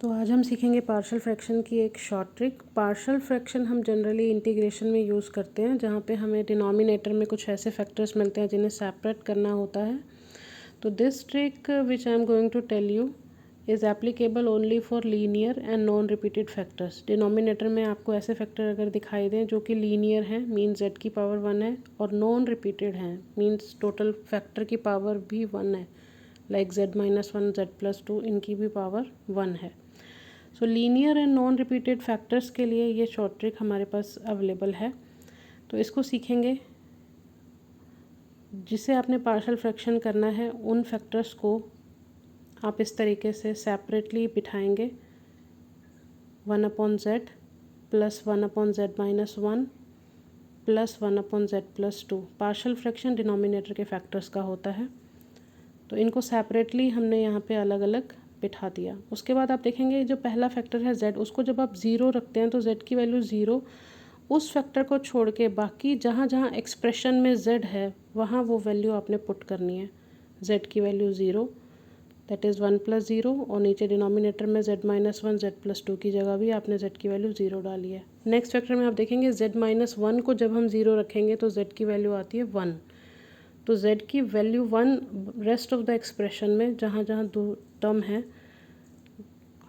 तो आज हम सीखेंगे पार्शियल फ्रैक्शन की एक शॉर्ट ट्रिक। पार्शियल फ्रैक्शन हम जनरली इंटीग्रेशन में यूज़ करते हैं, जहाँ पे हमें डिनोमिनेटर में कुछ ऐसे फैक्टर्स मिलते हैं जिन्हें सेपरेट करना होता है। तो this trick which I am going to tell you is applicable only for linear and non repeated factors. Denominator में आपको ऐसे फैक्टर अगर दिखाई दें जो कि लीनियर हैं, मीन्स z की पावर 1 है, और नॉन रिपीटेड हैं, मीन्स टोटल फैक्टर की पावर भी 1 है, लाइक z-1 z+2, इनकी भी पावर 1 है। सो linear and non repeated factors के लिए ये शॉर्ट ट्रिक हमारे पास अवेलेबल है। तो इसको सीखेंगे। जिसे आपने पार्शियल फ्रैक्शन करना है उन फैक्टर्स को आप इस तरीके से सेपरेटली बिठाएंगे। 1/z plus 1/z-1 plus 1/z+2। Partial fraction denominator के फैक्टर्स का होता है, तो इनको सेपरेटली हमने यहाँ पे अलग अलग बिठा दिया। उसके बाद आप देखेंगे जो पहला फैक्टर है z, उसको जब आप ज़ीरो रखते हैं तो z की वैल्यू ज़ीरो, उस फैक्टर को छोड़ के बाकी जहाँ जहाँ एक्सप्रेशन में z है वहाँ वो वैल्यू आपने पुट करनी है। z की वैल्यू ज़ीरो, दैट इज़ 1 + 0, और नीचे डिनोमिनेटर में z-1 z+2 की जगह भी आपने z की वैल्यू ज़ीरो डाली है। नेक्स्ट फैक्टर में आप देखेंगे z-1 को जब हम ज़ीरो रखेंगे तो z की वैल्यू आती है 1। तो z की value 1 rest of the expression में जहाँ जहाँ दो टर्म है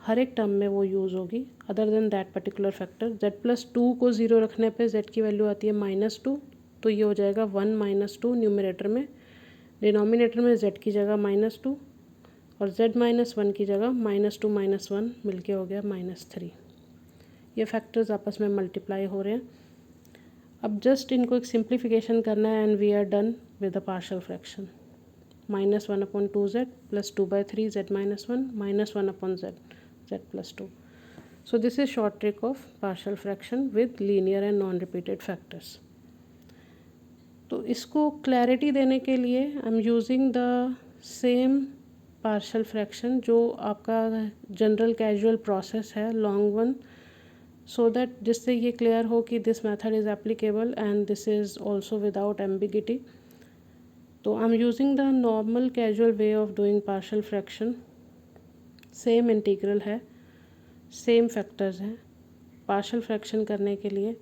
हर एक टर्म में वो यूज़ होगी, other than that particular factor. z+2 को ज़ीरो रखने पे z की वैल्यू आती है -2, तो ये हो जाएगा 1 - 2 न्यूमरेटर में। डिनोमिनेटर में z की जगह -2 और z-1 की जगह -2 - 1 मिलके हो गया -3। ये फैक्टर्स आपस में मल्टीप्लाई हो रहे हैं। अब जस्ट इनको एक सिंप्लीफिकेशन करना है and we are done with the partial fraction. -1/2z plus 2/3 z-1 minus 1/z z+2. So this is short trick of partial fraction with linear and non-repeated factors. तो इसको क्लैरिटी देने के लिए I am using the same partial fraction जो आपका general casual process है, long one, so that जिससे ये क्लियर हो कि this method is applicable and this is also without ambiguity. तो I am using the normal casual way of doing partial fraction. Same integral है, same factors हैं। Partial fraction करने के लिए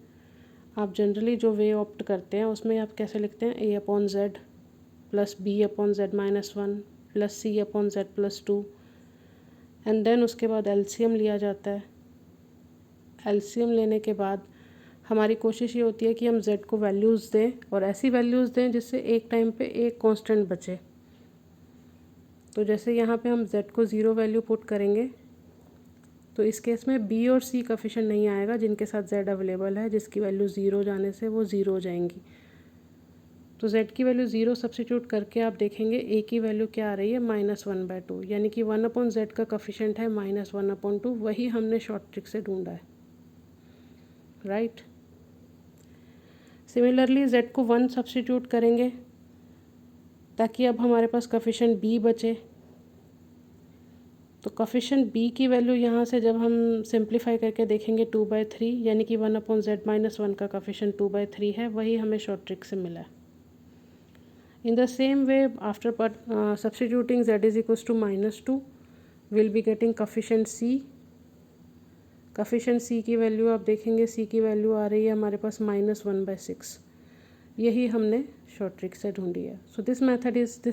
आप जनरली जो वे ऑप्ट करते हैं उसमें आप कैसे लिखते हैं, a/z plus b/z-1 plus c/z+2, and then उसके बाद एलसीएम लिया जाता है। एलसीएम लेने के बाद हमारी कोशिश ये होती है कि हम z को वैल्यूज़ दें और ऐसी वैल्यूज़ दें जिससे एक टाइम पे एक कांस्टेंट बचे। तो जैसे यहाँ पे हम z को ज़ीरो वैल्यू पुट करेंगे तो इस केस में b और c कोफिशिएंट नहीं आएगा जिनके साथ z अवेलेबल है, जिसकी वैल्यू ज़ीरो जाने से वो ज़ीरो हो जाएंगी। तो z की वैल्यू ज़ीरो सब्सिट्यूट करके आप देखेंगे a की वैल्यू क्या आ रही है, -1/2, यानी कि 1/z का कोफिशिएंट है -1/2। वही हमने शॉर्ट ट्रिक से ढूंढा है, राइट। सिमिलरली z को 1 सब्सिट्यूट करेंगे ताकि अब हमारे पास कोफिशिएंट b बचे। तो कोफिशिएंट b की वैल्यू यहाँ से जब हम सिंप्लीफाई करके देखेंगे 2/3, यानी कि 1/z-1 का कोफिशिएंट 2/3 है, वही हमें शॉर्ट ट्रिक से मिला है। In the same way after substituting z is equals to -2 will be getting coefficient c। Coefficient c की वैल्यू आप देखेंगे, c की वैल्यू आ रही है हमारे पास -1/6। यही हमने शॉर्ट ट्रिक से ढूंढी है। So this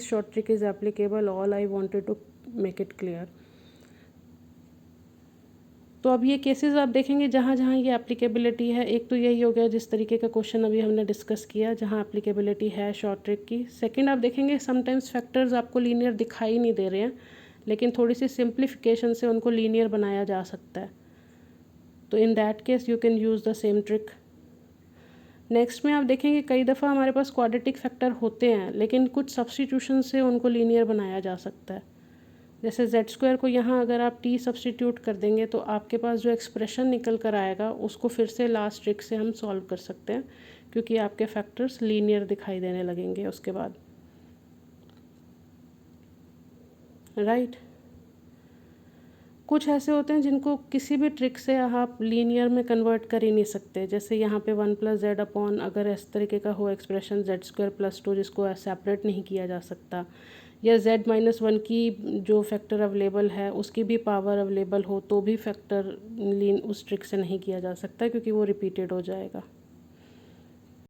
short trick is applicable, all I wanted to make it clear. तो अब ये केसेस आप देखेंगे जहाँ जहाँ ये एप्लीकेबिलिटी है। एक तो यही हो गया जिस तरीके का क्वेश्चन अभी हमने डिस्कस किया, जहाँ एप्लीकेबिलिटी है शॉर्ट ट्रिक की। सेकंड, आप देखेंगे समटाइम्स फैक्टर्स आपको लीनियर दिखाई नहीं दे रहे हैं, लेकिन थोड़ी सी सिंप्लीफिकेशन से उनको लीनियर बनाया जा सकता है। तो in that case you can use the same trick. Next में आप देखेंगे कई दफ़ा हमारे पास क्वाड्रेटिक फैक्टर होते हैं, लेकिन कुछ सब्स्टिट्यूशन से उनको लीनियर बनाया जा सकता है। जैसे z² को यहाँ अगर आप t सब्स्टिट्यूट कर देंगे तो आपके पास जो एक्सप्रेशन निकल कर आएगा उसको फिर से लास्ट ट्रिक से हम सॉल्व कर सकते हैं, क्योंकि आपके फैक्टर्स लीनियर दिखाई देने लगेंगे उसके बाद, राइट। कुछ ऐसे होते हैं जिनको किसी भी ट्रिक से आप लीनियर में कन्वर्ट कर ही नहीं सकते। जैसे यहाँ पे 1 + z/, अगर इस तरीके का हो एक्सप्रेशन z² + 2 जिसको सेपरेट नहीं किया जा सकता, या z-1 की जो फैक्टर अवेलेबल है उसकी भी पावर अवेलेबल हो तो भी फैक्टर लीन उस ट्रिक से नहीं किया जा सकता क्योंकि वो रिपीटेड हो जाएगा।